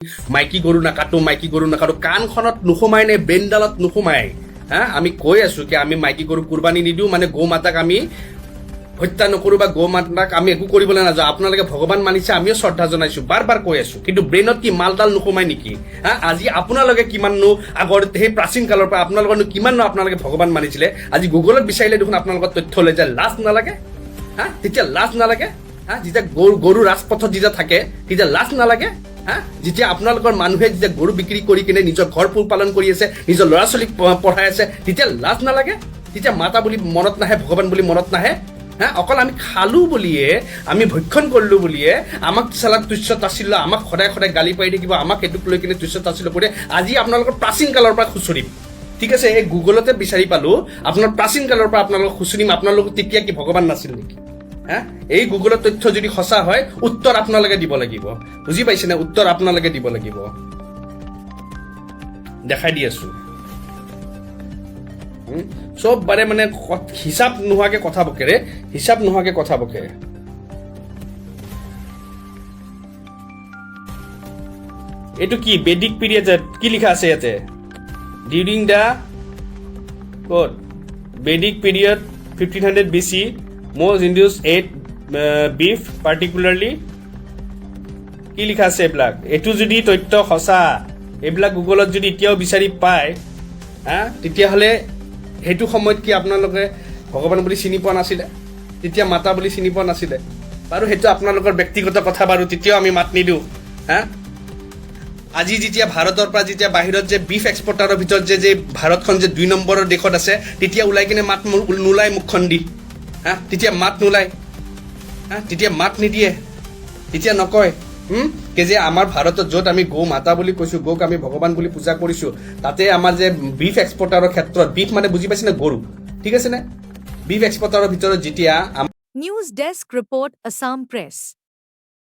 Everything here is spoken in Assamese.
মাইকী গৰু নাকাটো কাণখনত নোসোমাই নে ব্ৰেইনডালত নোসোমাই হা আমি কৈ আছো কি আমি মাইকী গৰু কুৰবানী নিদিওঁ মানে গৌ মাতাক আমি হত্যা নকৰোঁ বা গৌ মাতাক আমি একো কৰিবলৈ নাযাওঁ আপোনালোকে ভগৱান মানিছে আমিও শ্ৰদ্ধা জনাইছোঁ বাৰ কৈ আছোঁ কিন্তু ব্ৰেইনত কি মালডাল নোসোমাই নেকি হা আজি আপোনালোকে কিমাননো আগৰ সেই প্ৰাচীন কালৰ পৰা আপোনালোকৰনো কিমাননো আপোনালোকে ভগৱান মানিছিলে আজি গুগলত বিচাৰিলে দেখোন আপোনালোকৰ তথ্য লৈ যায় লাজ নালাগে হা তেতিয়া লাজ নালাগে হা যেতিয়া গৰু ৰাজপথত যেতিয়া থাকে তেতিয়া লাজ নালাগে হা যেতিয়া আপোনালোকৰ মানুহে যেতিয়া গৰু বিক্ৰী কৰি কিনে নিজৰ ঘৰ পোহপালন কৰি আছে নিজৰ ল'ৰা ছোৱালীক পঢ়াই আছে তেতিয়া লাজ নালাগে তেতিয়া মাতা বুলি মনত নাহে ভগৱান বুলি মনত নাহে হা অকল আমি খালোঁ বুলিয়ে আমি ভক্ষণ কৰিলোঁ বুলিয়ে আমাক চালাক তুচ্ছ তাচ্ছিল্য আমাক সদায় সদায় গালি পাৰি থাকিব আমাক সেইটোক লৈ কিনে তুচ্ছ তাচ্ছিল্য কৰি আজি আপোনালোকৰ প্ৰাচীন কালৰ পৰা খুচৰিম ঠিক আছে এই গুগলতে বিচাৰি পালোঁ আপোনাৰ প্ৰাচীন কালৰ পৰা আপোনালোকক খুচৰিম আপোনালোক তেতিয়া কি ভগৱান নাছিল নেকি হা এই গুগলৰ তথ্য যদি সঁচা হয় উত্তৰ আপোনালোকে দিব লাগিব বুজি পাইছেনে উত্তৰ আপোনালোকে দিব লাগিব দেখাই দি আছোঁ চব বাৰে মানে হিচাপ নোহোৱাকে কথা বকে এইটো কি বেদিক পিৰিয়ড কি লিখা আছে ইয়াতে ডিউৰিং দ্য ক'ত বেদিক period 1500 BC most Hindus ate beef particularly কি লিখা আছে এইবিলাক এইটো যদি তথ্য সঁচা এইবিলাক গুগলত যদি এতিয়াও বিচাৰি পায় হা তেতিয়াহ'লে সেইটো সময়ত কি আপোনালোকে ভগৱান বুলি চিনি পোৱা নাছিলে তেতিয়া মাতা বুলি চিনি পোৱা নাছিলে বাৰু সেইটো আপোনালোকৰ ব্যক্তিগত কথা বাৰু তেতিয়াও আমি মাত নিদিওঁ হা আজি যেতিয়া ভাৰতৰ পৰা যেতিয়া বাহিৰত যে বিফ এক্সপৰ্টাৰৰ ভিতৰত যে ভাৰতখন যে 2 নম্বৰৰ দেশত আছে তেতিয়া ওলাই কিনে মাত নোলায় মুখখন দি হা তেতিয়া মাত নোলায় হা তেতিয়া মাত নিদিয়ে তেতিয়া নকয় কে যে আমাৰ ভাৰতত য'ত আমি গৌ মাতা বুলি কৈছোঁ গৌক আমি ভগৱান বুলি পূজা কৰিছোঁ তাতে আমাৰ যে বিফ এক্সপৰ্টাৰৰ ক্ষেত্ৰত বিফ মানে বুজি পাইছেনে গৰু ঠিক আছেনে বিফ এক্সপৰ্টাৰৰ ভিতৰত যেতিয়া News Desk Report, Assam Press.